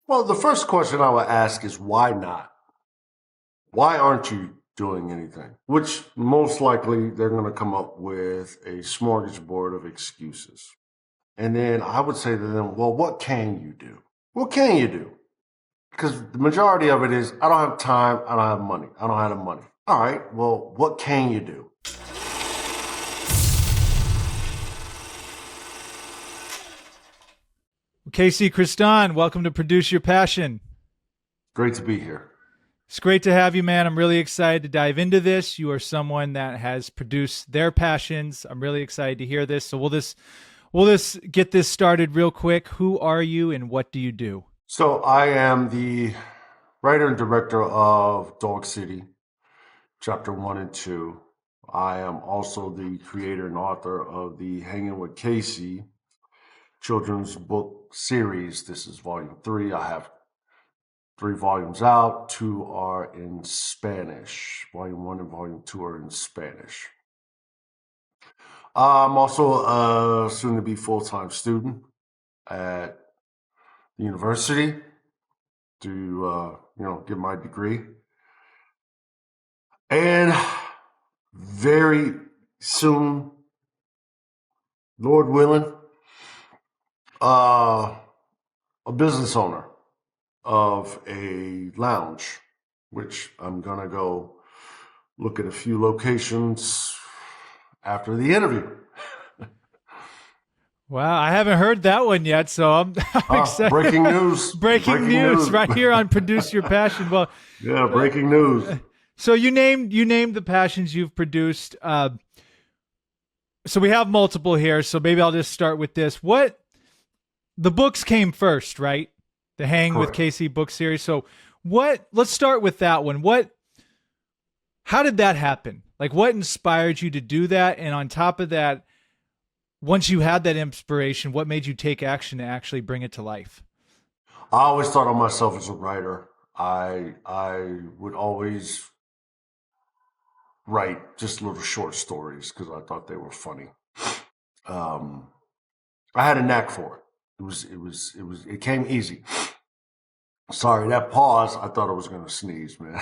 Well, the first question I would ask is why not? Why aren't you doing anything? Which most likely they're going to come up with a smorgasbord of excuses. And then I would say to them, well, what can you do? What can you do? Because the majority of it is, I don't have time, I don't have money, I don't have the money. All right, well, what can you do? KC Christon, welcome to Produce Your Passion. Great to be here. It's great to have you, man. I'm really excited to dive into this. You are someone that has produced their passions. I'm really excited to hear this. So we'll just get this started real quick. Who are you and what do you do? So I am the writer and director of Dog City, Chapter 1 and 2. I am also the creator and author of the Hanging with KC children's book series. This is volume 3. I have 3 volumes out. 2 are in Spanish. Volume 1 and volume 2 are in Spanish. I'm also a soon-to-be full-time student at the university to get my degree. And very soon, Lord willing, a business owner of a lounge, which I'm going to go look at a few locations after the interview. Wow, I haven't heard that one yet, so I'm excited. Breaking news. breaking news right here on Produce Your Passion. Well, yeah, breaking news. So you named the passions you've produced. So we have multiple here. So maybe I'll just start with this. What the books came first, right? The Hang with Correct. KC book series. So let's start with that one. How did that happen? Like what inspired you to do that? And on top of that, once you had that inspiration, what made you take action to actually bring it to life? I always thought of myself as a writer. I would always write just little short stories because I thought they were funny. Um, I had a knack for it. It came easy. Sorry, that pause. I thought I was going to sneeze, man.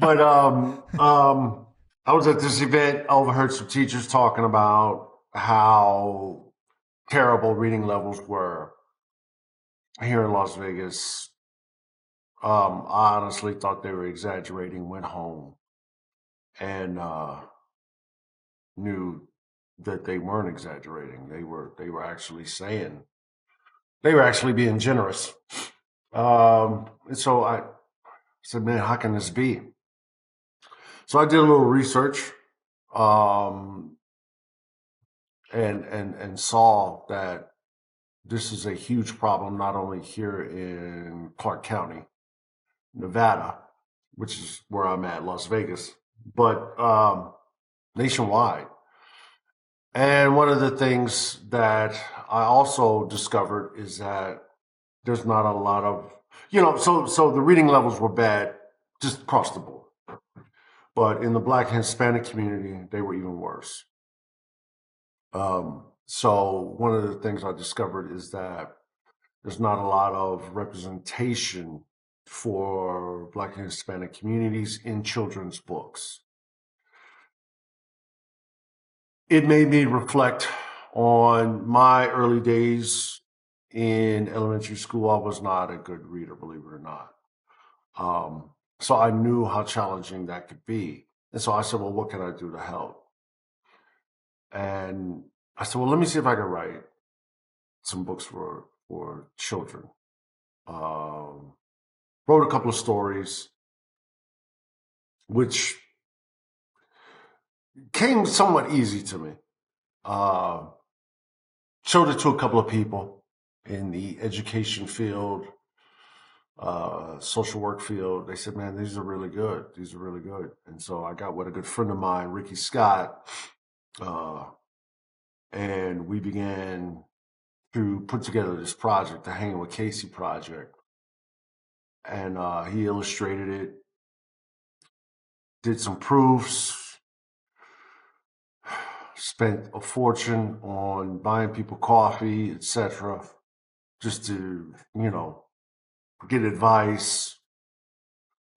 But I was at this event. I overheard some teachers talking about how terrible reading levels were here in Las Vegas. I honestly thought they were exaggerating. Went home and knew that they weren't exaggerating. They were actually saying they were actually being generous. And so I said, man, how can this be? So I did a little research, um, and saw that this is a huge problem, not only here in Clark County, Nevada, which is where I'm at, Las Vegas, but nationwide. And one of the things that I also discovered is that there's not a lot of, so the reading levels were bad just across the board. But in the Black and Hispanic community, they were even worse. So one of the things I discovered is that there's not a lot of representation for Black and Hispanic communities in children's books. It made me reflect on my early days in elementary school. I was not a good reader, believe it or not. So I knew how challenging that could be. And so I said, well, what can I do to help? And I said, well, let me see if I can write some books for children. Um, Wrote a couple of stories, which came somewhat easy to me. Uh, Showed it to a couple of people in the education field, social work field. They said, man, these are really good. These are really good. And so I got with a good friend of mine, Ricky Scott, uh, and we began to put together this project, the Hanging with Casey project. And he illustrated it, did some proofs, spent a fortune on buying people coffee, etc., just to, get advice.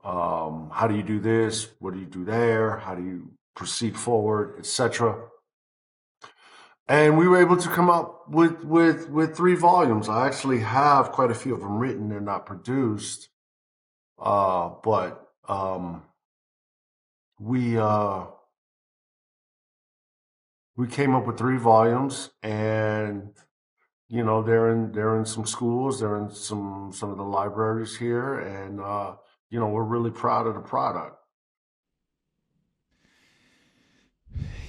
How do you do this? What do you do there? How do you proceed forward, etc. And we were able to come up with 3 volumes. I actually have quite a few of them written. They're not produced, but we we came up with 3 volumes, and they're in some schools, they're in some of the libraries here, and we're really proud of the product.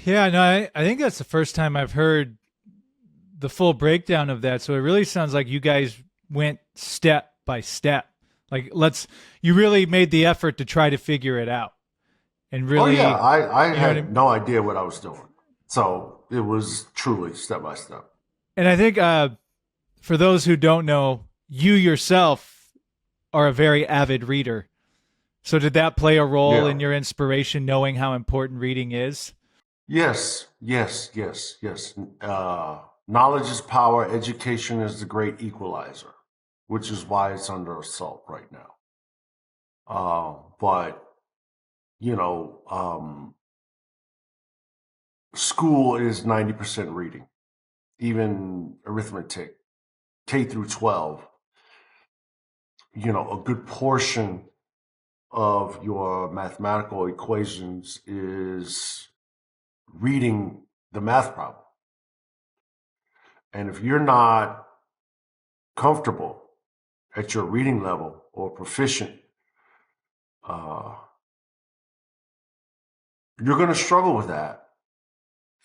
Yeah, no, I think that's the first time I've heard the full breakdown of that. So it really sounds like you guys went step by step. Like you really made the effort to try to figure it out and Oh yeah, really, I you know what I had mean? no idea what I was doing, so it was truly step by step. And I think for those who don't know, you yourself are a very avid reader. So did that play a role Yeah. in your inspiration, knowing how important reading is? Yes, yes, yes, yes. Knowledge is power. Education is the great equalizer, which is why it's under assault right now. But you know, school is 90% reading, even arithmetic, K through 12. A good portion of your mathematical equations is reading the math problem. And if you're not comfortable at your reading level or proficient, uh, you're going to struggle with that,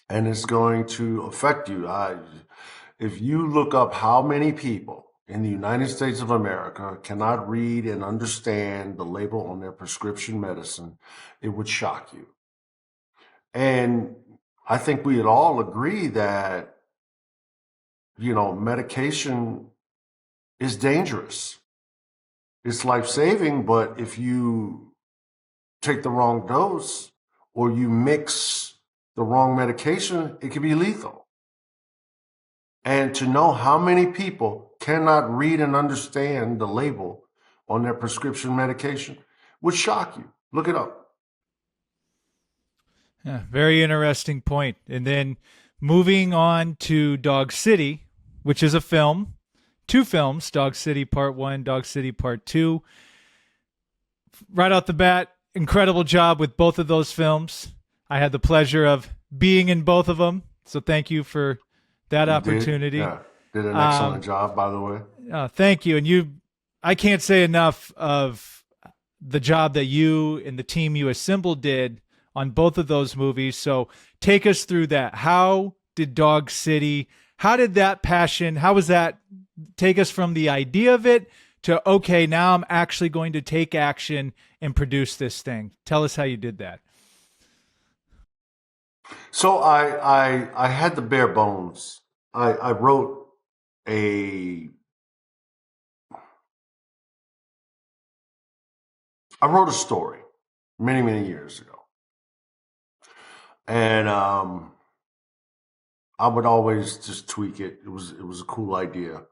and it's going to affect you. If you look up how many people in the United States of America cannot read and understand the label on their prescription medicine, it would shock you. And I think we'd all agree that, medication is dangerous. It's life saving, but if you take the wrong dose or you mix the wrong medication, it can be lethal. And to know how many people cannot read and understand the label on their prescription medication would shock you. Look it up. Yeah, very interesting point. And then moving on to Dog City, which is a film, 2 films, Dog City Part 1, Dog City Part 2. Right off the bat, incredible job with both of those films. I had the pleasure of being in both of them. So thank you for that You did? opportunity. Yeah. Did an excellent Um, job, by the way. Thank you. And I can't say enough of the job that you and the team you assembled did on both of those movies. So take us through that. How did Dog City, how did that passion, how was that take us from the idea of it to, okay, now I'm actually going to take action and produce this thing? Tell us how you did that. So I had the bare bones. I wrote a I wrote a story many, many years ago. And I would always just tweak it. It was a cool idea.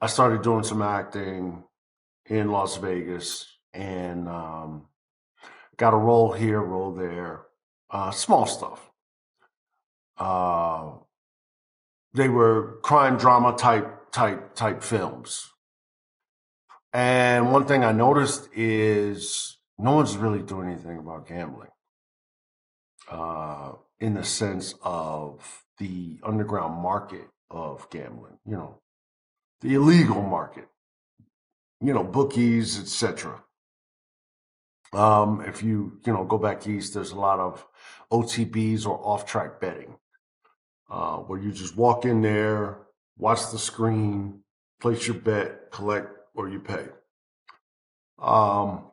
I started doing some acting in Las Vegas, and got a role here, role there, small stuff. Uh, they were crime drama type films. And one thing I noticed is no one's really doing anything about gambling, in the sense of the underground market of gambling, the illegal market, bookies, etc. If you go back east, there's a lot of OTBs or off track betting, where you just walk in there, watch the screen, place your bet, collect, or you pay. Um,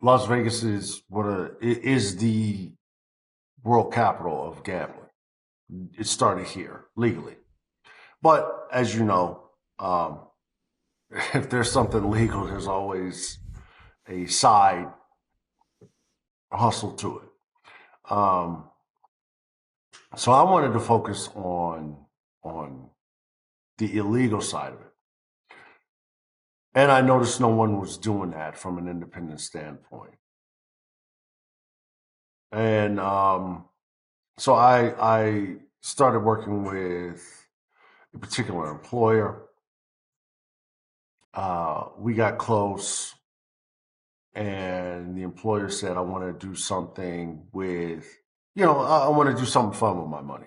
Las Vegas is the world capital of gambling. It started here legally, but as you know, if there's something legal, there's always a side hustle to it. So I wanted to focus on the illegal side of it. And I noticed no one was doing that from an independent standpoint. And so I started working with a particular employer. We got close, and the employer said, I want to do something with, I want to do something fun with my money.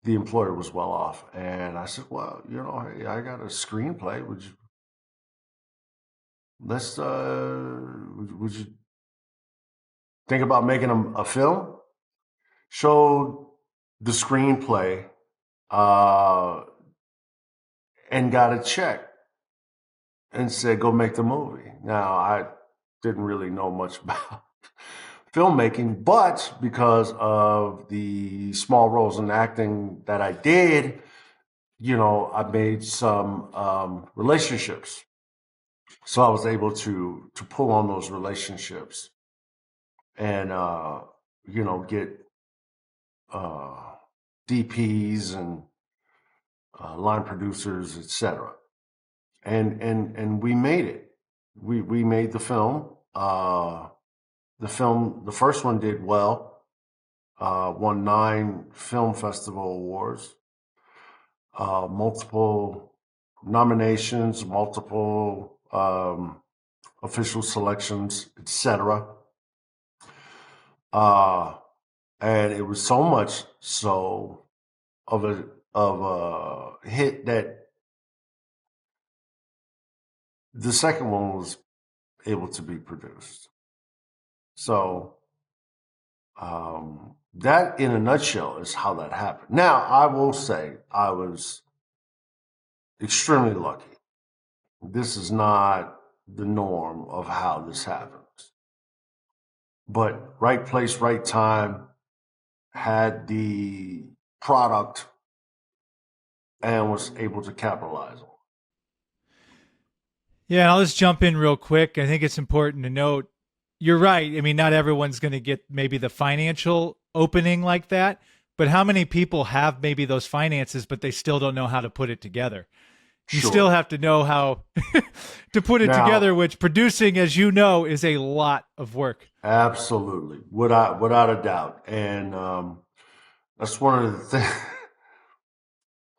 The employer was well off. And I said, well, hey, I got a screenplay. Would you think about making a film? Showed the screenplay, and got a check and said, go make the movie. Now, I didn't really know much about filmmaking, but because of the small roles in acting that I did, I made some relationships. So I was able to pull on those relationships and, get DPs and line producers, etc. And we made it. We made the film. The first one did well. Won 9 film festival awards, multiple nominations, multiple official selections, etc. And it was so much so of a hit that the second one was able to be produced. So that, in a nutshell, is how that happened. Now, I will say I was extremely lucky. This is not the norm of how this happens. But right place, right time, had the product, and was able to capitalize on it. Yeah, and I'll just jump in real quick. I think it's important to note you're right. I mean, not everyone's going to get maybe the financial opening like that, but how many people have maybe those finances, but they still don't know how to put it together? You Sure. still have to know how to put it together, which producing, as you know, is a lot of work. Absolutely, without a doubt, and that's one of the things.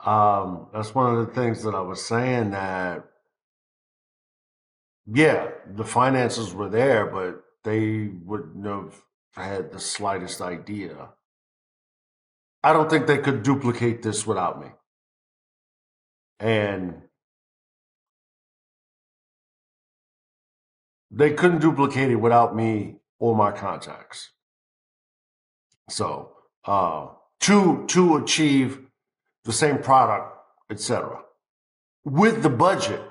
That's one of the things that I was saying, that yeah, the finances were there, but they wouldn't have had the slightest idea. I don't think they could duplicate this without me, and they couldn't duplicate it without me or my contacts. So to achieve the same product, etc., with the budget,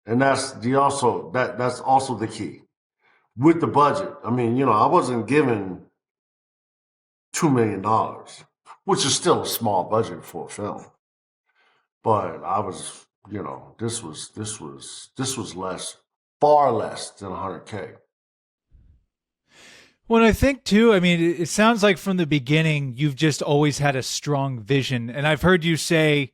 and that's also the key. With the budget, I mean, I wasn't given $2 million, which is still a small budget for a film, but I was, this was less, far less than 100K. Well, I think too, I mean, it sounds like from the beginning, you've just always had a strong vision. And I've heard you say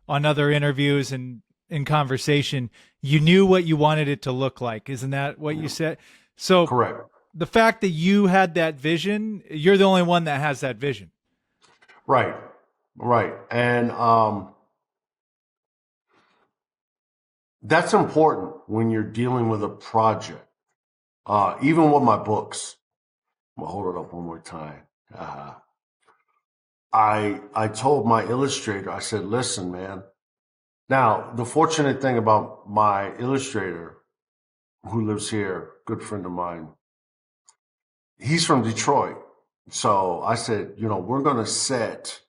on other interviews and in conversation, you knew what you wanted it to look like. Isn't that what you said? So Correct. the fact that you had that vision, you're the only one that has that vision. Right. Right. And that's important when you're dealing with a project. Even with my books, I'll hold it up one more time. I told my illustrator, I said, listen, man. Now, the fortunate thing about my illustrator, who lives here, good friend of mine, he's from Detroit. So I said, we're going to set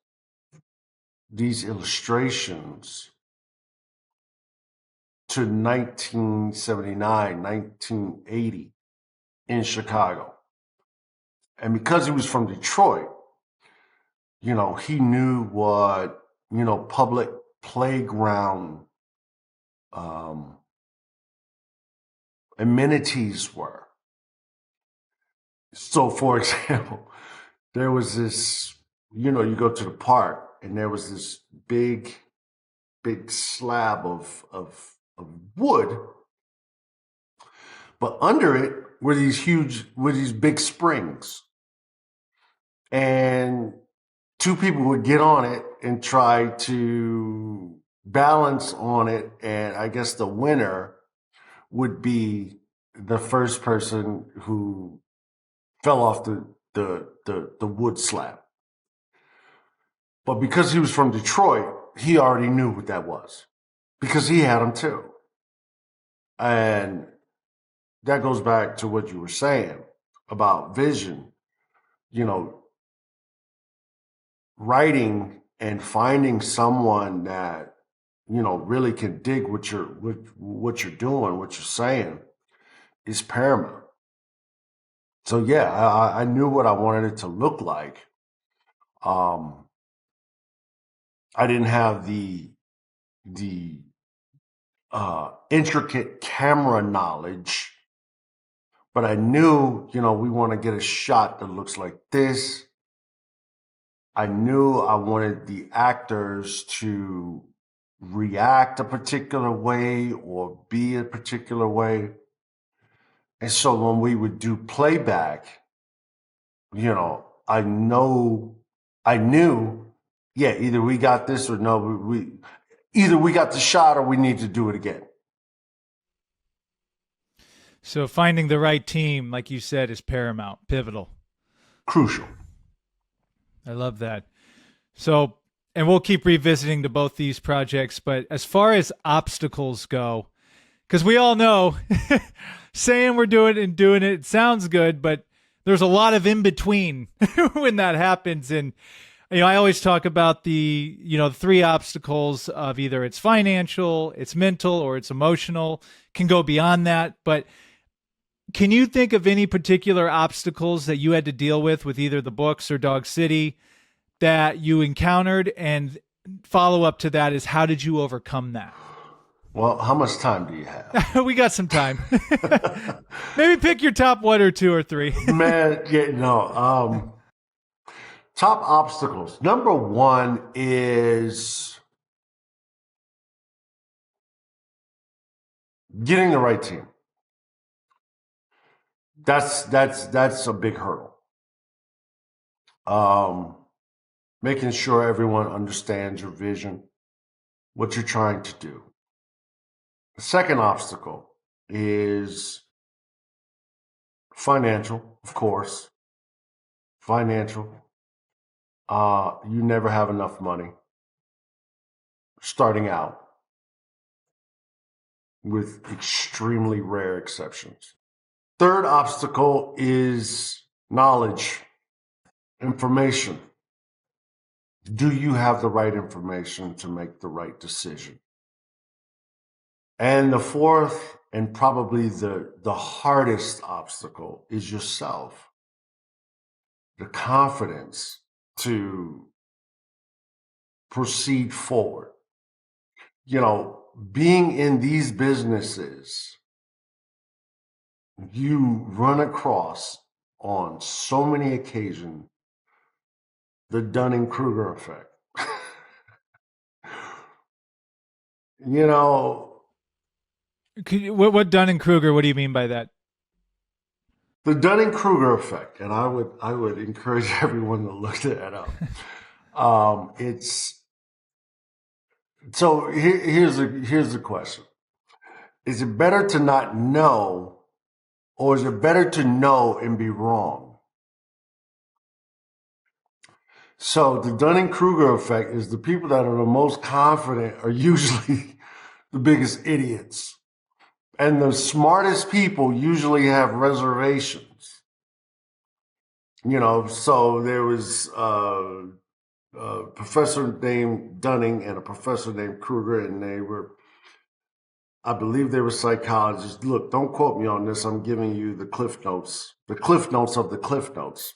these illustrations to 1979, 1980 in Chicago. And because he was from Detroit, he knew what, public playground amenities were. So, for example, there was this, you go to the park, and there was this big slab of of wood, but under it were these big springs. And two people would get on it and try to balance on it. And I guess the winner would be the first person who fell off the wood slab. But because he was from Detroit, he already knew what that was because he had them too. And that goes back to what you were saying about vision. You know, writing and finding someone that, you know, really can dig what you're doing, what you're saying is paramount. So yeah, I knew what I wanted it to look like. I didn't have the intricate camera knowledge, but I knew, you know, we want to get a shot that looks like this. I knew I wanted the actors to react a particular way or be a particular way. And so when we would do playback, you know, I knew, yeah, either we got this or no, either we got the shot or we need to do it again. So finding the right team, like you said, is paramount, pivotal. Crucial. I love that. So, and we'll keep revisiting to both these projects, but as far as obstacles go, because we all know saying we're doing it and doing it sounds good, but there's a lot of in between when that happens. And, you know, I always talk about the, you know, the three obstacles of either it's financial, it's mental, or it's emotional, can go beyond that. But can you think of any particular obstacles that you had to deal with either the books or Dog City that you encountered? And follow up to that is, how did you overcome that? Well, how much time do you have? We got some time. Maybe pick your top one or two or three. Man, yeah, no. Top obstacles. Number one is getting the right team. That's a big hurdle. Making sure everyone understands your vision, what you're trying to do. The second obstacle is financial, of course. Financial. You never have enough money starting out, with extremely rare exceptions. Third obstacle is knowledge, information. Do you have the right information to make the right decision? And the fourth, and probably the hardest obstacle, is yourself. The confidence to proceed forward. You know, being in these businesses, you run across on so many occasions the Dunning-Kruger effect. You know, What Dunning-Kruger, what do you mean by that? the Dunning-Kruger effect, and I would encourage everyone to look that up. Here's the question: is it better to not know, or is it better to know and be wrong? So the Dunning-Kruger effect is the people that are the most confident are usually the biggest idiots. And the smartest people usually have reservations. You know, so there was a professor named Dunning and a professor named Kruger, and I believe they were psychologists. Look, don't quote me on this. I'm giving you the cliff notes of the cliff notes.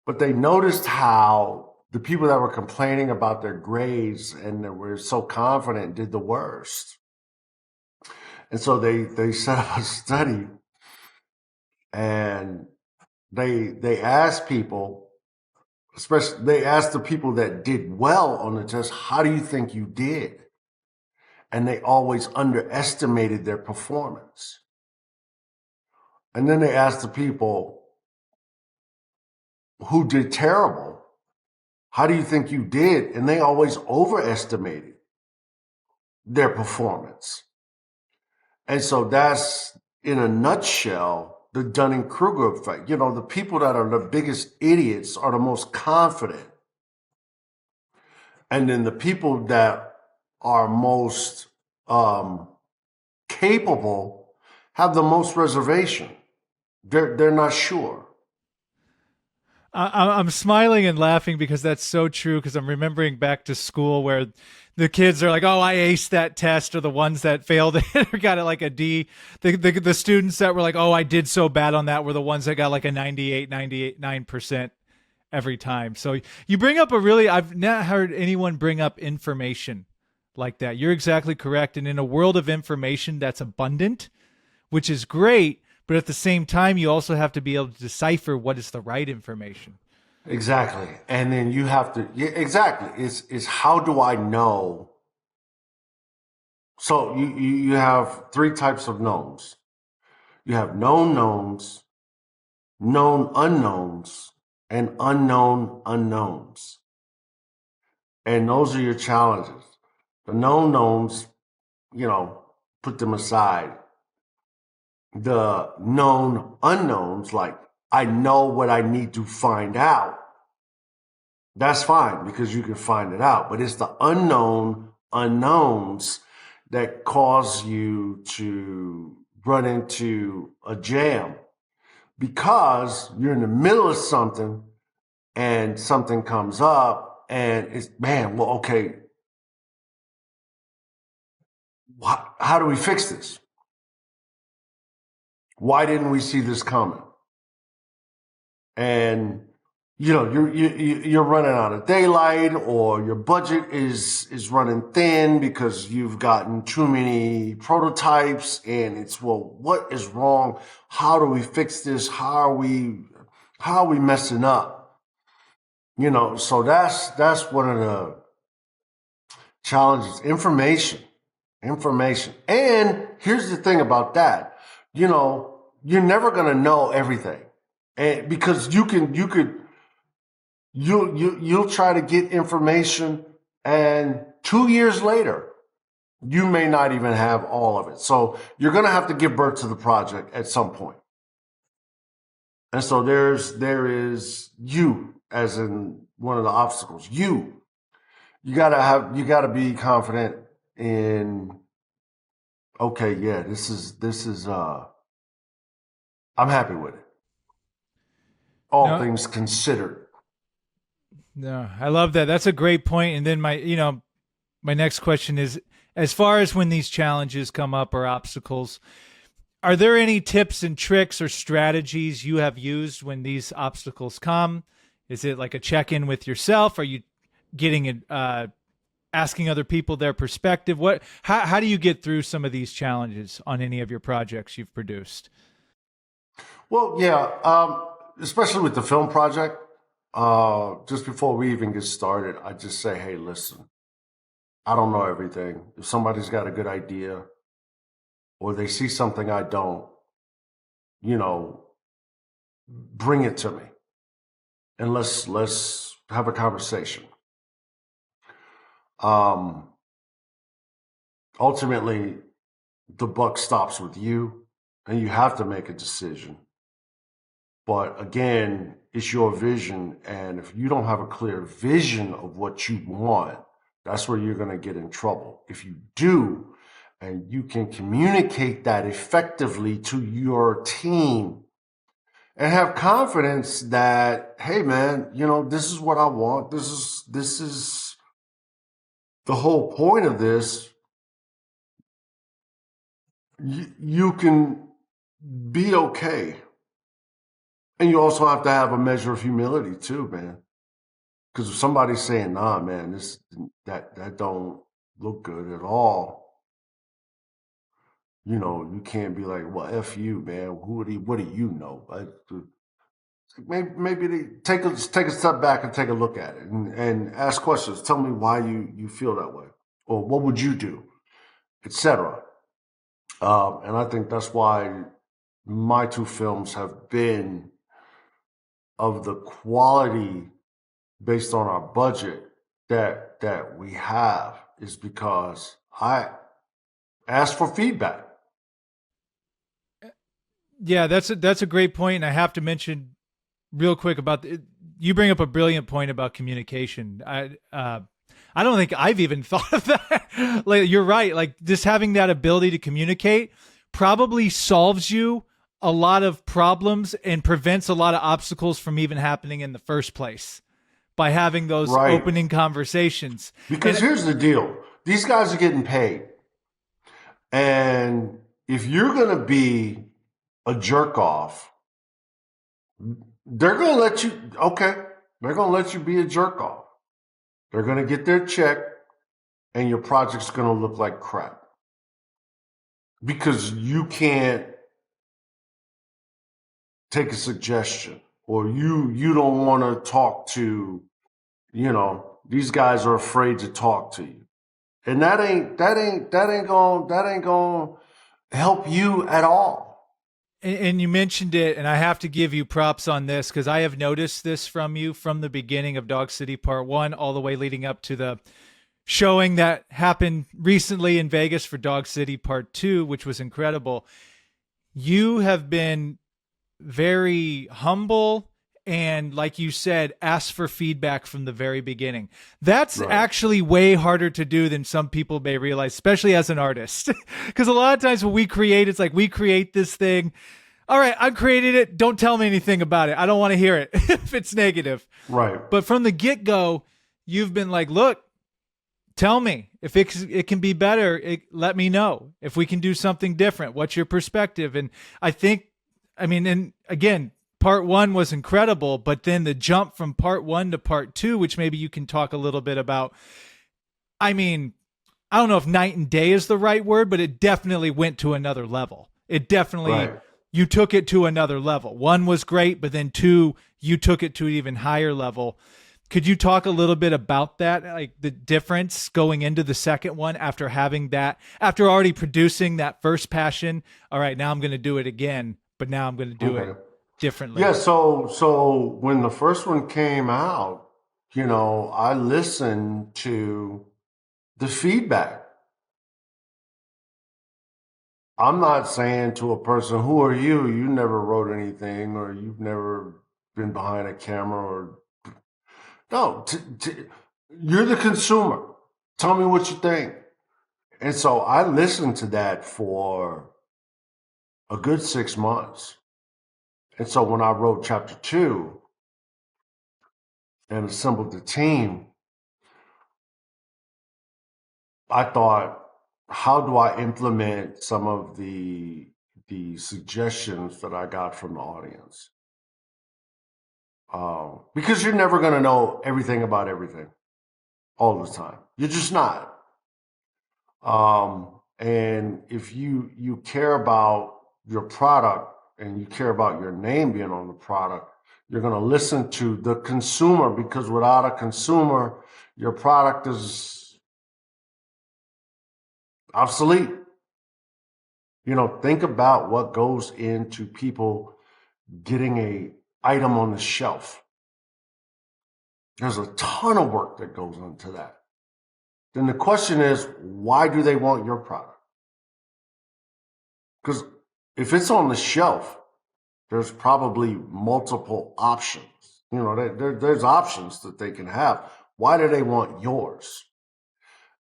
But they noticed how the people that were complaining about their grades and that were so confident did the worst. And so they set up a study, and they asked people, especially they asked the people that did well on the test, how do you think you did? and they always underestimated their performance. And then they asked the people who did terrible, how do you think you did? And they always overestimated their performance. And so that's, in a nutshell, the Dunning-Kruger effect. You know, the people that are the biggest idiots are the most confident. And then the people that are most capable have the most reservation. They're not sure. I'm smiling and laughing because that's so true. Because I'm remembering back to school where the kids are like, "Oh, I aced that test," or the ones that failed it or got it like a D. The students that were like, "Oh, I did so bad on that," were the ones that got like a 9% every time. So you bring up a really, I've not heard anyone bring up information like that. You're exactly correct. And in a world of information that's abundant, which is great, but at the same time, you also have to be able to decipher what is the right information. Exactly. And then you have to, yeah, exactly. Is how do I know? So you have three types of knowns. You have known knowns, known unknowns, and unknown unknowns. And those are your challenges. The known knowns, you know, put them aside. The known unknowns, like I know what I need to find out. That's fine because you can find it out. But it's the unknown unknowns that cause you to run into a jam because you're in the middle of something and something comes up and it's, man, well, okay, how do we fix this? Why didn't we see this coming? And you know you're running out of daylight, or your budget is running thin because you've gotten too many prototypes, and it's, well, what is wrong? How do we fix this? How are we messing up? You know, so that's one of the challenges. Information. And here's the thing about that. You know, you're never going to know everything. And because you'll try to get information, and 2 years later, you may not even have all of it. So you're going to have to give birth to the project at some point. And so there is you, as in one of the obstacles. You gotta be confident in, okay, yeah, this is I'm happy with it. All No, things considered. no, I love that. That's a great point. And then my next question is, as far as when these challenges come up or obstacles, are there any tips and tricks or strategies you have used when these obstacles come? Is it like a check-in with yourself? Are you getting it, asking other people their perspective? How do you get through some of these challenges on any of your projects you've produced? Well, yeah, especially with the film project. Just before we even get started, I just say, hey, listen, I don't know everything. If somebody's got a good idea or they see something I don't, you know, bring it to me and let's have a conversation. Um, Ultimately, the buck stops with you, and you have to make a decision. But again, it's your vision, and if you don't have a clear vision of what you want, that's where you're going to get in trouble. If you do, and you can communicate that effectively to your team and have confidence that, hey man, you know, this is what I want. This is the whole point of this. You can be okay. And you also have to have a measure of humility too, man. Because if somebody's saying, nah, man, that don't look good at all, you know, you can't be like, well, F you, man. What do you know? Maybe they take a step back and take a look at it and ask questions. Tell me why you feel that way. Or what would you do? etc. And I think that's why my two films have been of the quality based on our budget that we have, is because I asked for feedback. Yeah, that's a great point. And I have to mention real quick about you bring up a brilliant point about communication. I don't think I've even thought of that. Like, you're right. Like, just having that ability to communicate probably solves you a lot of problems and prevents a lot of obstacles from even happening in the first place by having those Right. opening conversations. Because here's the deal. These guys are getting paid. And if you're going to be a jerk off, they're going to let you, okay, they're going to let you be a jerk off. They're going to get their check and your project's going to look like crap. Because you can't take a suggestion, or you don't want to talk to, these guys are afraid to talk to you. And that ain't going to help you at all. And you mentioned it, and I have to give you props on this because I have noticed this from you from the beginning of Dog City Part 1 all the way leading up to the showing that happened recently in Vegas for Dog City Part 2, which was incredible. You have been very humble and, like you said, ask for feedback from the very beginning. That's Right. actually way harder to do than some people may realize, especially as an artist. Because a lot of times when we create, it's like we create this thing. All right, I've created it. Don't tell me anything about it. I don't want to hear it if it's negative. Right. But from the get-go, you've been like, look, tell me if it can be better. Let me know if we can do something different. What's your perspective? And and again, Part 1 was incredible, but then the jump from Part 1 to Part 2, which maybe you can talk a little bit about. I mean, I don't know if night and day is the right word, but it definitely went to another level. It definitely, Right. You took it to another level. 1 was great, but then 2, you took it to an even higher level. Could you talk a little bit about that, like the difference going into the second one after having that, after already producing that first passion? All right, now I'm going to do it again, but now I'm going to do it differently. Yeah, so when the first one came out, I listened to the feedback. I'm not saying to a person, "Who are you? You never wrote anything, or you've never been behind a camera." Or no, you're the consumer. Tell me what you think. And so I listened to that for a good 6 months. And so when I wrote chapter 2 and assembled the team, I thought, how do I implement some of the suggestions that I got from the audience? Because you're never going to know everything about everything all the time. You're just not. And if you care about your product and you care about your name being on the product, you're going to listen to the consumer, because without a consumer, your product is obsolete. Think about what goes into people getting a item on the shelf. There's a ton of work that goes into that. Then the question is, why do they want your product? Because if it's on the shelf, there's probably multiple options. There's options that they can have. Why do they want yours?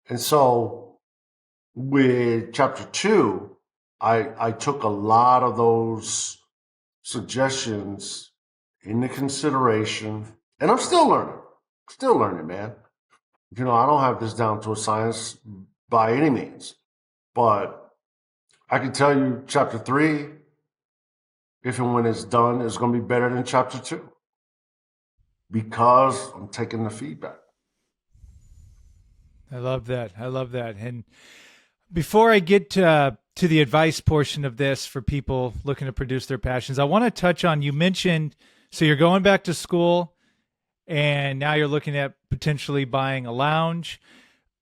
And so with chapter 2, I took a lot of those suggestions into consideration, and I'm still learning, man. I don't have this down to a science by any means, but I can tell you chapter 3, if and when it's done, is going to be better than chapter 2, because I'm taking the feedback. I love that. And before I get to the advice portion of this for people looking to produce their passions, I want to touch on, you mentioned, so you're going back to school and now you're looking at potentially buying a lounge.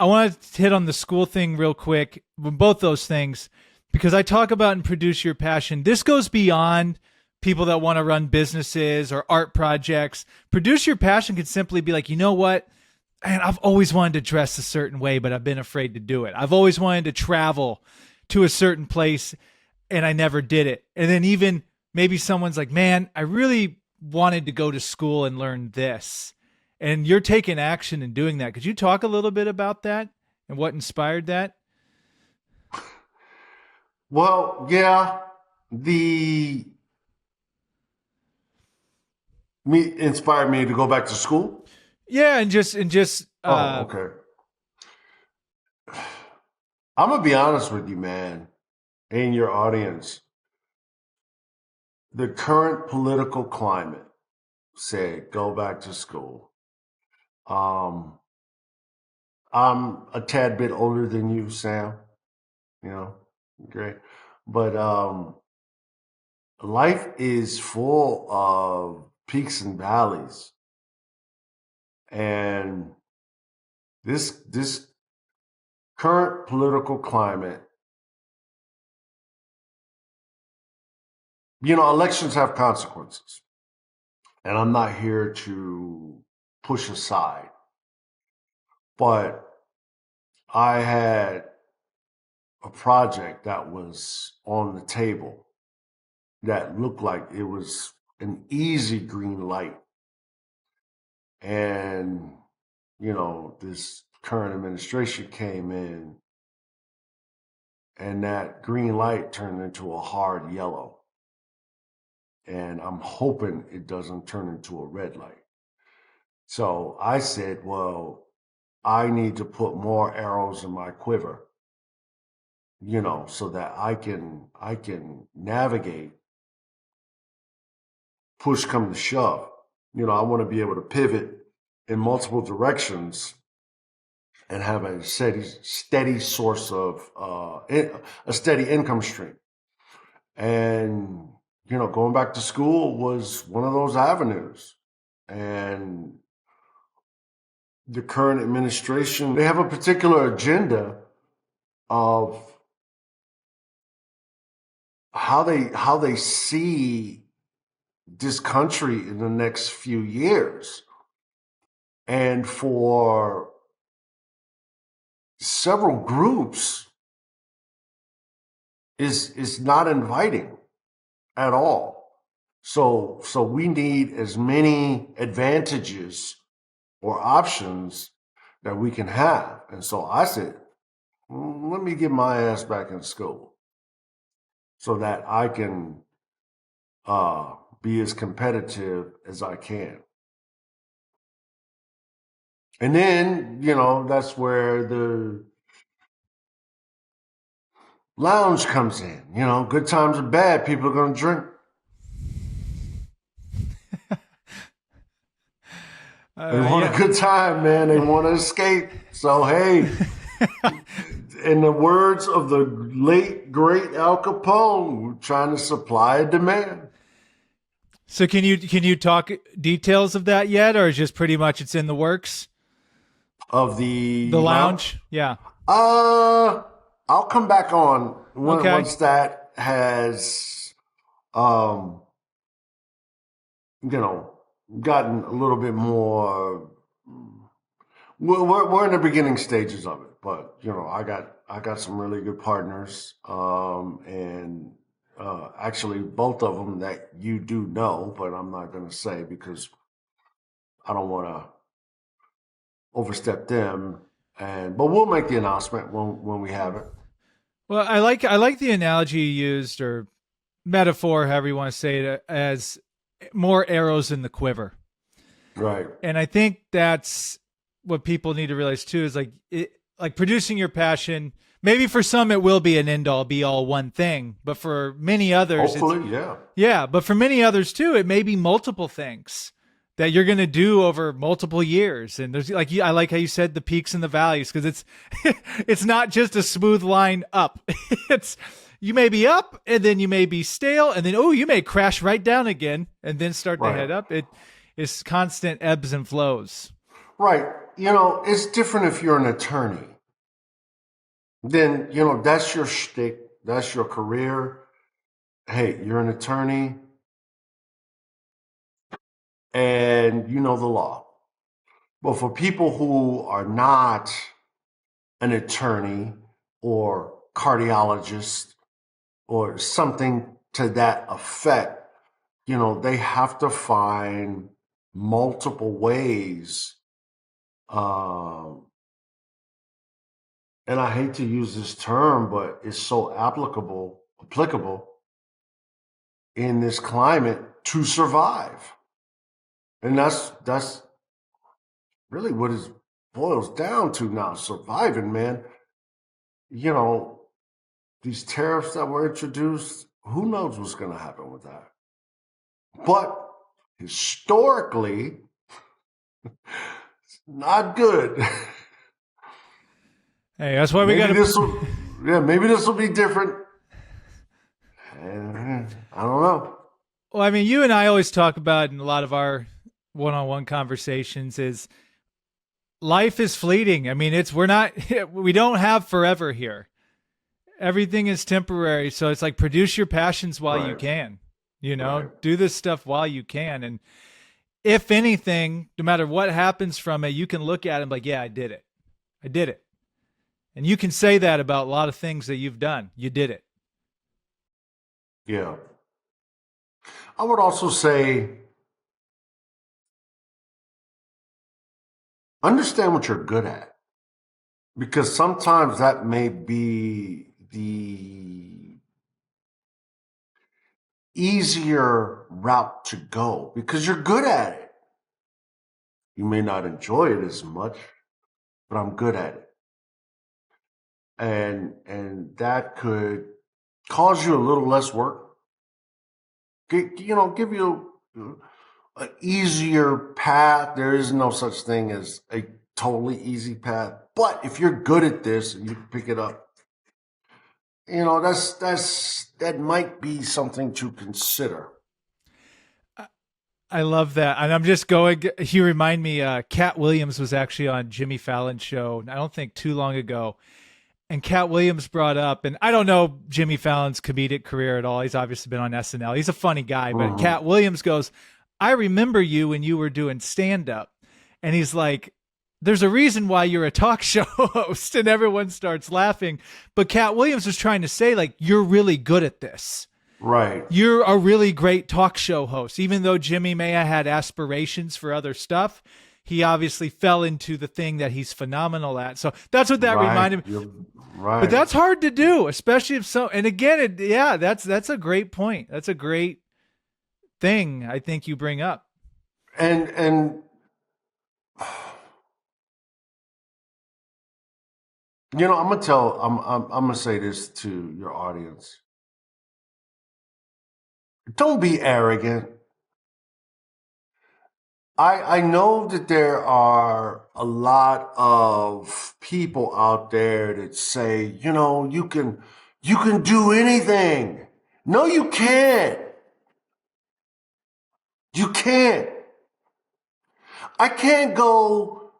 I want to hit on the school thing real quick, both those things, because I talk about and produce your passion. This goes beyond people that want to run businesses or art projects. Produce your passion could simply be like, you know what? And I've always wanted to dress a certain way, but I've been afraid to do it. I've always wanted to travel to a certain place and I never did it. And then even maybe someone's like, man, I really wanted to go to school and learn this. And you're taking action and doing that. Could you talk a little bit about that and what inspired that? Well, yeah, me inspired me to go back to school. Yeah, and just Okay. I'm gonna be honest with you, man, and your audience. The current political climate said go back to school. I'm a tad bit older than you, Sam. You know, great. But life is full of peaks and valleys. And this current political climate, elections have consequences. And I'm not here to push aside. But I had a project that was on the table that looked like it was an easy green light. And, this current administration came in and that green light turned into a hard yellow. And I'm hoping it doesn't turn into a red light. So I said, well, I need to put more arrows in my quiver, so that I can navigate, push come to shove. I want to be able to pivot in multiple directions and have a steady source of a steady income stream. And, going back to school was one of those avenues. And the current administration, they have a particular agenda of how they see this country in the next few years. And for several groups is not inviting at all. So we need as many advantages or options that we can have. And so I said, let me get my ass back in school so that I can be as competitive as I can. And then, that's where the lounge comes in. Good times are bad. People are going to drink. They want a good time, man. They want to escape. So, hey, in the words of the late, great Al Capone, we're trying to supply and demand. So can you talk details of that yet, or is just pretty much it's in the works? Of the lounge? Yeah. I'll come back on once that has, gotten a little bit more. We're in the beginning stages of it, but I got some really good partners, and actually both of them that you do know, but I'm not going to say because I don't want to overstep them. But we'll make the announcement when we have it. Well, I like the analogy you used, or metaphor, however you want to say it, as more arrows in the quiver. Right. And I think that's what people need to realize too, is like producing your passion. Maybe for some it will be an end all be all one thing, but for many others, hopefully, yeah. Yeah, but for many others too, it may be multiple things that you're going to do over multiple years. And there's I like how you said the peaks and the valleys, because it's not just a smooth line up. You may be up and then you may be stale and then, you may crash right down again and then start to head up. It is constant ebbs and flows. Right. it's different if you're an attorney. Then, that's your shtick, that's your career. Hey, you're an attorney and you know the law. But for people who are not an attorney or cardiologist or something to that effect, they have to find multiple ways. And I hate to use this term, but it's so applicable in this climate to survive. And that's really what it boils down to now, surviving, man. These tariffs that were introduced, who knows what's going to happen with that? But historically, it's not good. Hey, that's why we got to. Yeah, maybe this will be different. I don't know. Well, I mean, you and I always talk about in a lot of our one-on-one conversations is life is fleeting. I mean, we don't have forever here. Everything is temporary. So it's like produce your passions while you can, do this stuff while you can. And if anything, no matter what happens from it, you can look at it and be like, yeah, I did it. I did it. And you can say that about a lot of things that you've done. You did it. Yeah. I would also say, understand what you're good at, because sometimes that may be the easier route to go because you're good at it. You may not enjoy it as much, but I'm good at it. And that could cause you a little less work. Give you an easier path. There is no such thing as a totally easy path. But if you're good at this and you pick it up, that might be something to consider. I love that. And I'm just going, you remind me, Cat Williams was actually on Jimmy Fallon's show, I don't think too long ago. And Cat Williams brought up, and I don't know Jimmy Fallon's comedic career at all. He's obviously been on SNL. He's a funny guy, but Cat Williams goes, I remember you when you were doing stand-up. And he's like, there's a reason why you're a talk show host. And everyone starts laughing. But Cat Williams was trying to say, like, you're really good at this. Right. You're a really great talk show host. Even though Jimmy may have had aspirations for other stuff, he obviously fell into the thing that he's phenomenal at. So that's what that reminded me. Right. But that's hard to do, especially if so. And again, that's a great point. That's a great thing I think you bring up. And I'm gonna say this to your audience. Don't be arrogant. I know that there are a lot of people out there that say, you can do anything. No, you can't. You can't. I can't go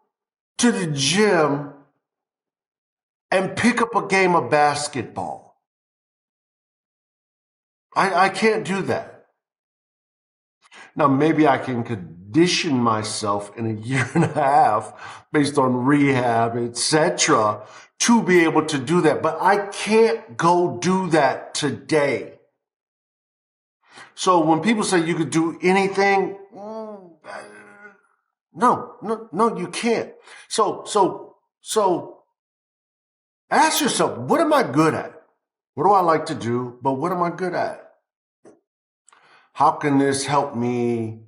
to the gym and pick up a game of basketball. I can't do that. Now, maybe I can condition myself in a year and a half based on rehab, etc., to be able to do that. But I can't go do that today. So when people say you could do anything, no, you can't. So ask yourself, what am I good at? What do I like to do? But what am I good at? How can this help me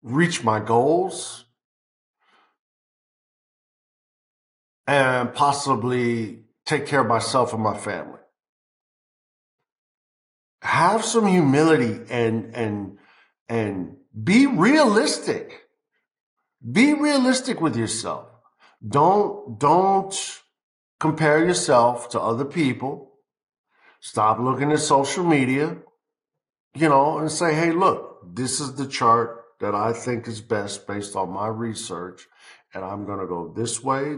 reach my goals and possibly take care of myself and my family? Have some humility and be realistic. Be realistic with yourself. Don't compare yourself to other people. Stop looking at social media, and say, hey, look, this is the chart that I think is best based on my research. and I'm going to go this way.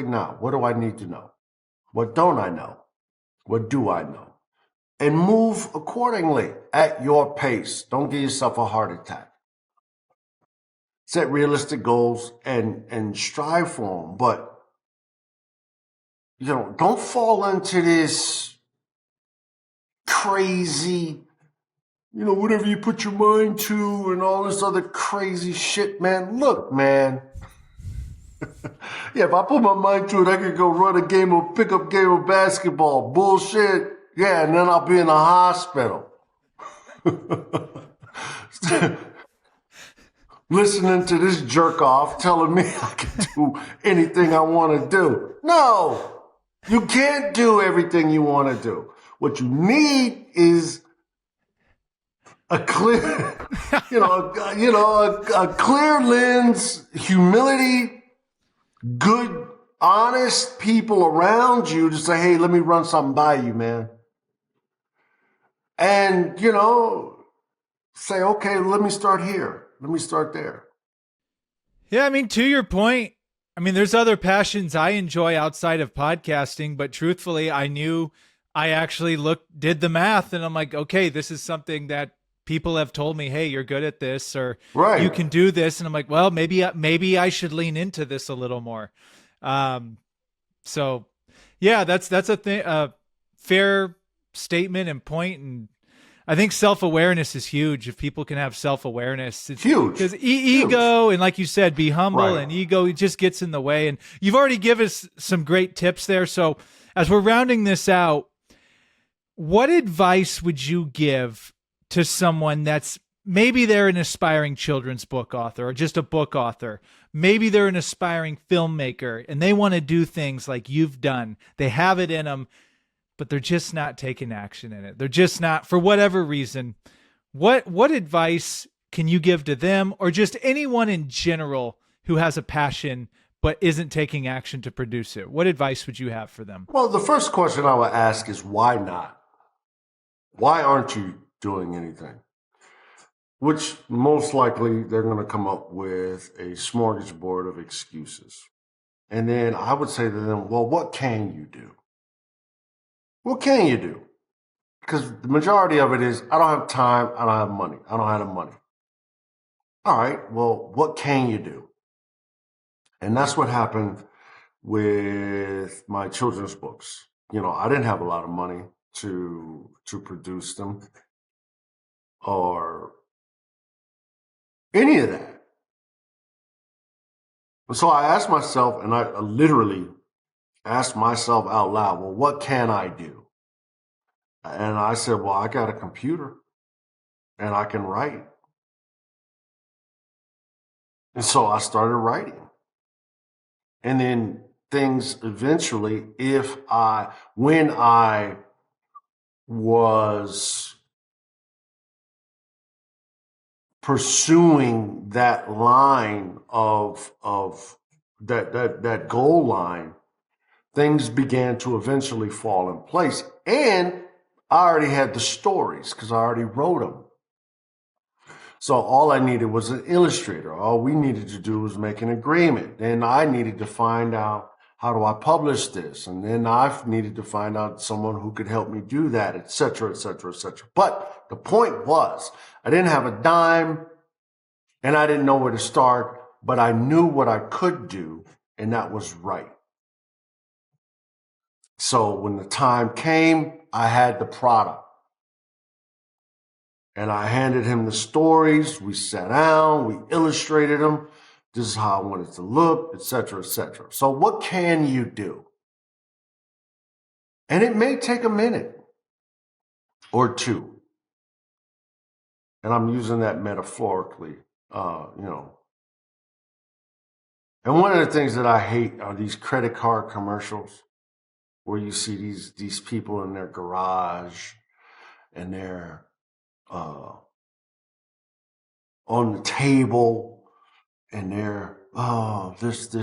Now, what do I need to know? What don't I know? What do I know? And move accordingly at your pace. Don't give yourself a heart attack. Set realistic goals and strive for them. But, don't fall into this crazy, whatever you put your mind to and all this other crazy shit, man. Look, man. Yeah, if I put my mind to it, I could go run a pickup game of basketball. Bullshit. Yeah, and then I'll be in the hospital. Listening to this jerk off telling me I can do anything I want to do. No, you can't do everything you want to do. What you need is a clear, a clear lens, humility, good, honest people around you to say, hey, let me run something by you, man. And, say, okay, let me start here. Let me start there. Yeah, I mean, to your point, there's other passions I enjoy outside of podcasting, but truthfully, I knew I actually did the math, and I'm like, okay, this is something that people have told me, hey, you're good at this, or right. You can do this. And I'm like, well, maybe I should lean into this a little more. So yeah, that's a fair statement and point. And I think self-awareness is huge. If people can have self-awareness, it's huge. Because ego, and like you said, be humble, right. And ego, it just gets in the way. And you've already given us some great tips there. So as we're rounding this out, what advice would you give to someone that's maybe they're an aspiring children's book author or just a book author? Maybe they're an aspiring filmmaker and they want to do things like you've done. They have it in them, but they're just not taking action in it. They're just not, for whatever reason. What advice can you give to them, or just anyone in general who has a passion but isn't taking action to produce it? What advice would you have for them? Well, the first question I would ask is, why not? Why aren't you doing anything? Which most likely they're going to come up with a smorgasbord of excuses. And then I would say to them, well, what can you do? What can you do? Because the majority of it is, I don't have time, I don't have money, I don't have the money. All right, well, what can you do? And that's what happened with my children's books. I didn't have a lot of money to produce them or any of that. And so I asked myself, and I literally asked myself out loud, well, what can I do? And I said, well, I got a computer and I can write. And so I started writing. And then things eventually, when I was pursuing that line of that goal line, things began to eventually fall in place. And I already had the stories because I already wrote them. So all I needed was an illustrator. All we needed to do was make an agreement. Then I needed to find out, how do I publish this? And then I needed to find out someone who could help me do that, et cetera, et cetera, et cetera. But the point was, I didn't have a dime and I didn't know where to start, but I knew what I could do, and that was write. So when the time came, I had the product. And I handed him the stories. We sat down, we illustrated them. This is how I want it to look, et cetera, et cetera. So what can you do? And it may take a minute or two. And I'm using that metaphorically, And one of the things that I hate are these credit card commercials where you see these people in their garage and they're on the table and they're, this,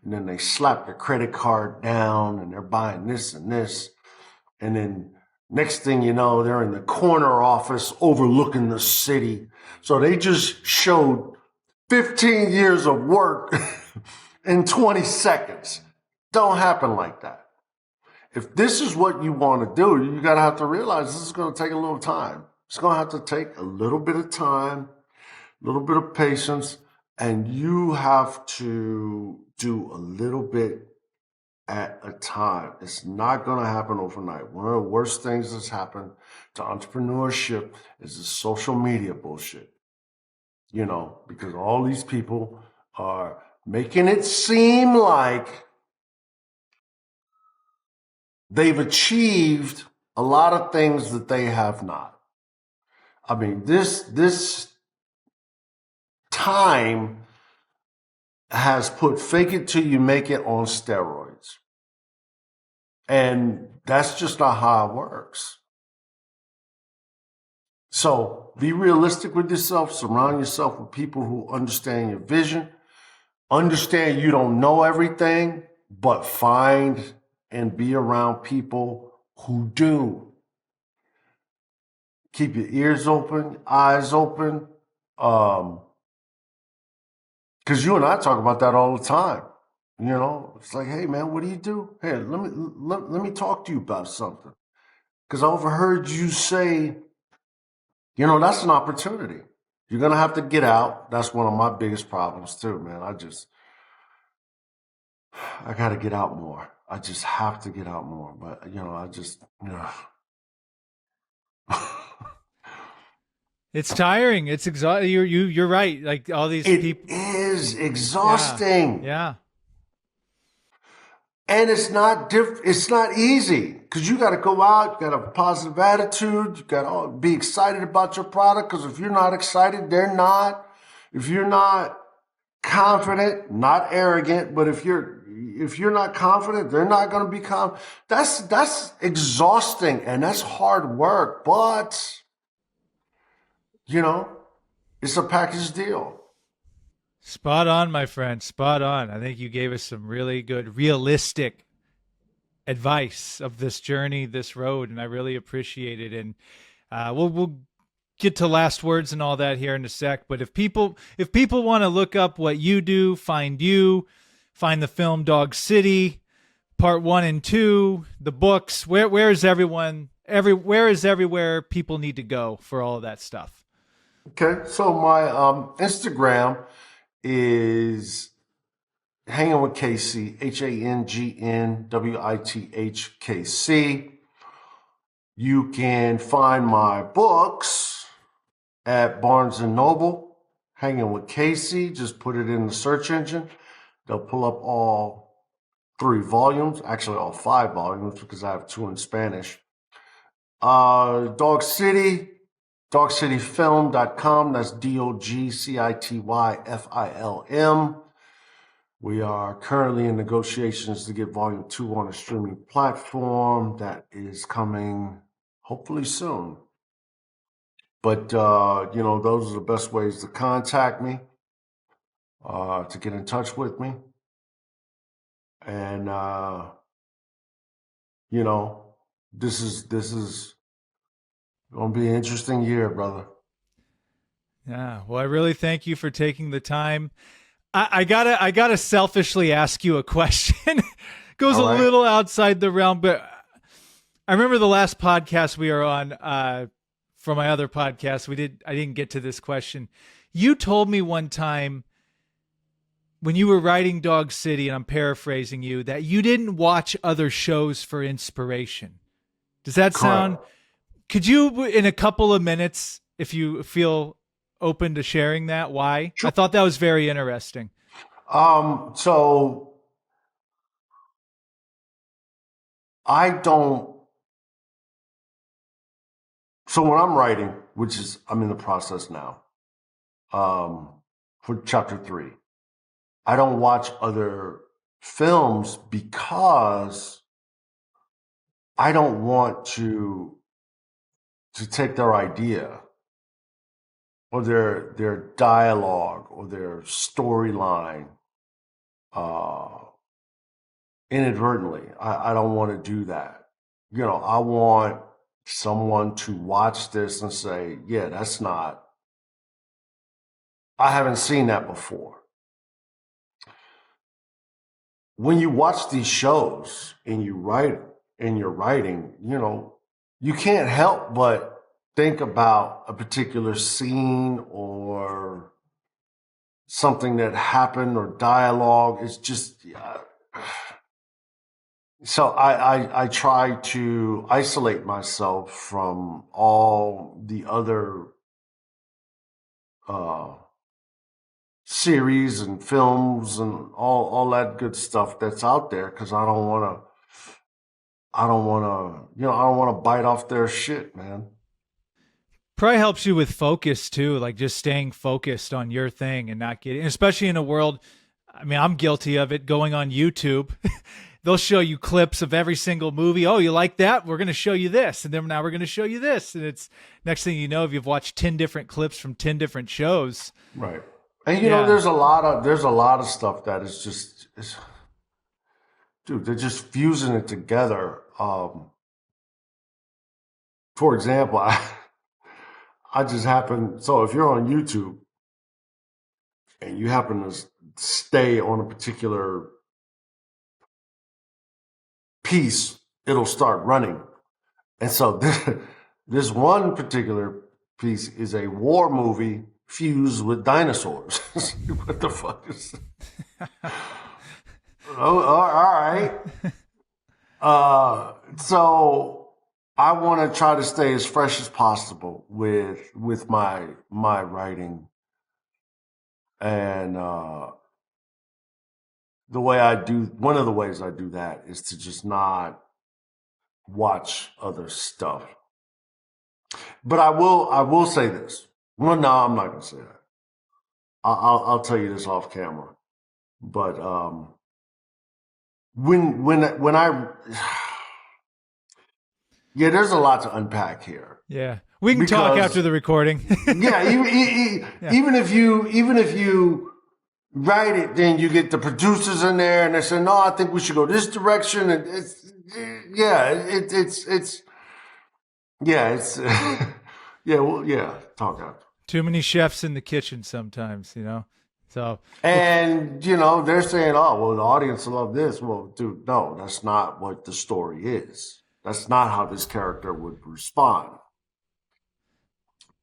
and then they slap their credit card down and they're buying this and this. And then next thing you know, they're in the corner office overlooking the city. So they just showed 15 years of work in 20 seconds. Don't happen like that. If this is what you want to do, you got to have to realize this is going to take a little time. It's going to have to take a little bit of time, a little bit of patience, and you have to do a little bit at a time. It's not going to happen overnight. One of the worst things that's happened to entrepreneurship is the social media bullshit. You know, because all these people are making it seem like they've achieved a lot of things that they have not. I mean, this time has put fake it till you make it on steroids. And that's just not how it works. So be realistic with yourself. Surround yourself with people who understand your vision. Understand you don't know everything, but find and be around people who do. Keep your ears open, eyes open. Because you and I talk about that all the time. You know, it's like, hey, man, what do you do? Hey, let me talk to you about something. Because I overheard you say, you know, that's an opportunity. You're going to have to get out. That's one of my biggest problems too, man. I got to get out more. I just have to get out more. But, you know, It's tiring. It's exhausting. You're right. Like all these people. It is exhausting. Yeah. And it's not it's not easy because you got to go out, you got to have a positive attitude, you got to be excited about your product because if you're not excited, they're not. If you're not confident, not arrogant, but if you're not confident, they're not going to be confident. That's exhausting and that's hard work, but you know, it's a package deal. Spot on, my friend. Spot on. I think you gave us some really good, realistic advice of this journey, this road, and I really appreciate it. And we'll get to last words and all that here in a sec. But if people want to look up what you do, find the film Dog City, Part 1 and 2, the books, where is everywhere people need to go for all of that stuff? Okay, so my Instagram is Hanging with KC, HANGNWITHKC. You can find my books at Barnes & Noble, Hanging with KC. Just put it in the search engine. They'll pull up all 3 volumes, actually all 5 volumes because I have 2 in Spanish. Dog City, dogcityfilm.com. That's DOGCITYFILM. We are currently in negotiations to get volume 2 on a streaming platform that is coming hopefully soon. But, you know, those are the best ways to contact me, to get in touch with me. And, you know, this is going to be an interesting year, brother. Yeah. Well, I really thank you for taking the time. I gotta selfishly ask you a question. Goes a little outside the realm, but I remember the last podcast we were on, for my other podcast, I didn't get to this question. You told me one time when you were writing Dog City, and I'm paraphrasing you, that you didn't watch other shows for inspiration. Does that sound? Could you, in a couple of minutes, if you feel open to sharing that, why? Sure. I thought that was very interesting. So when I'm writing, which is, I'm in the process now, for chapter 3, I don't watch other films because I don't want to take their idea or their dialogue or their storyline inadvertently. I don't want to do that. You know, I want someone to watch this and say, yeah, I haven't seen that before. when you watch these shows and you write and you're writing, you know, you can't help but think about a particular scene or something that happened or dialogue. It's just, so I try to isolate myself from all the other series and films and all that good stuff that's out there, because I don't want to, you know, I don't want to bite off their shit, man. Probably helps you with focus too, like just staying focused on your thing and not getting, especially in a world. I mean, I'm guilty of it, going on YouTube. They'll show you clips of every single movie. Oh, you like that? We're going to show you this. And then now we're going to show you this. And it's next thing you know, if you've watched 10 different clips from 10 different shows. Right. And you know, there's a lot of stuff that is just, dude, they're just fusing it together. For example, I just happen, so if you're on YouTube and you happen to stay on a particular piece, it'll start running. And so this one particular piece is a war movie fused with dinosaurs. What the fuck is Oh, all right. So I want to try to stay as fresh as possible with my writing, and one of the ways I do that is to just not watch other stuff. But I will say this. Well, no, I'm not going to say that. I'll tell you this off camera. But when I yeah, there's a lot to unpack here. Yeah, we can talk after the recording. Yeah, even if you write it, then you get the producers in there and they say, no, I think we should go this direction. And it's talk after. Too many chefs in the kitchen sometimes, you know. So, and you know, they're saying, oh, well, the audience will love this. Well, dude, no, that's not what the story is. That's not how this character would respond.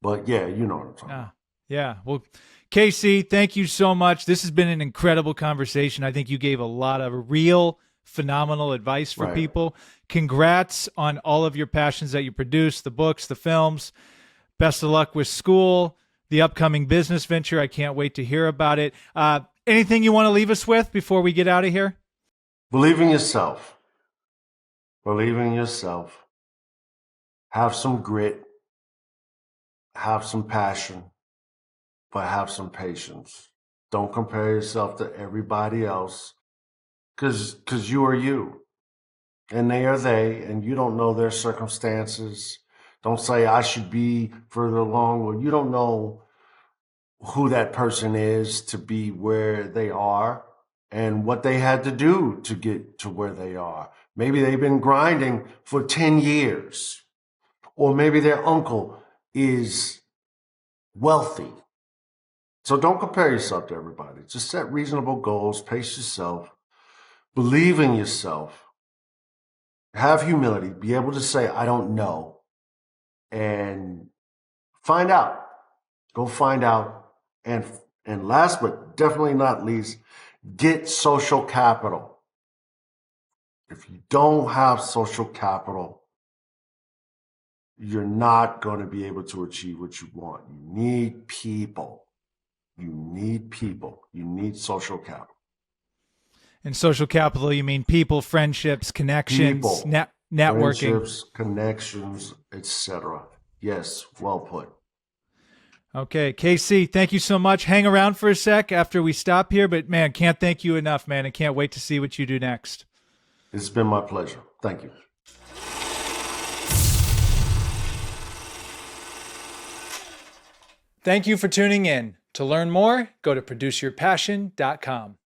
But yeah, you know what I'm talking about. Yeah. Well, KC, thank you so much. This has been an incredible conversation. I think you gave a lot of real phenomenal advice for people. Congrats on all of your passions that you produce, the books, the films. Best of luck with school, the upcoming business venture. I can't wait to hear about it. Anything you want to leave us with before we get out of here? Believe in yourself. Believe in yourself. Have some grit. Have some passion. But have some patience. Don't compare yourself to everybody else, because you are you. And they are they, and you don't know their circumstances. Don't say, I should be further along. Well, you don't know who that person is to be where they are and what they had to do to get to where they are. Maybe they've been grinding for 10 years. Or maybe their uncle is wealthy. So don't compare yourself to everybody. Just set reasonable goals, pace yourself, believe in yourself, have humility, be able to say, I don't know. And find out. Go find out. And last but definitely not least, get social capital. If you don't have social capital, you're not going to be able to achieve what you want. You need people. You need people. You need social capital. And social capital, you mean people, friendships, connections, networking. Friendships, connections, etc. Yes, well put. Okay, KC, thank you so much. Hang around for a sec after we stop here, but man, can't thank you enough, man. I can't wait to see what you do next. It's been my pleasure. Thank you. Thank you for tuning in. To learn more, go to produceyourpassion.com.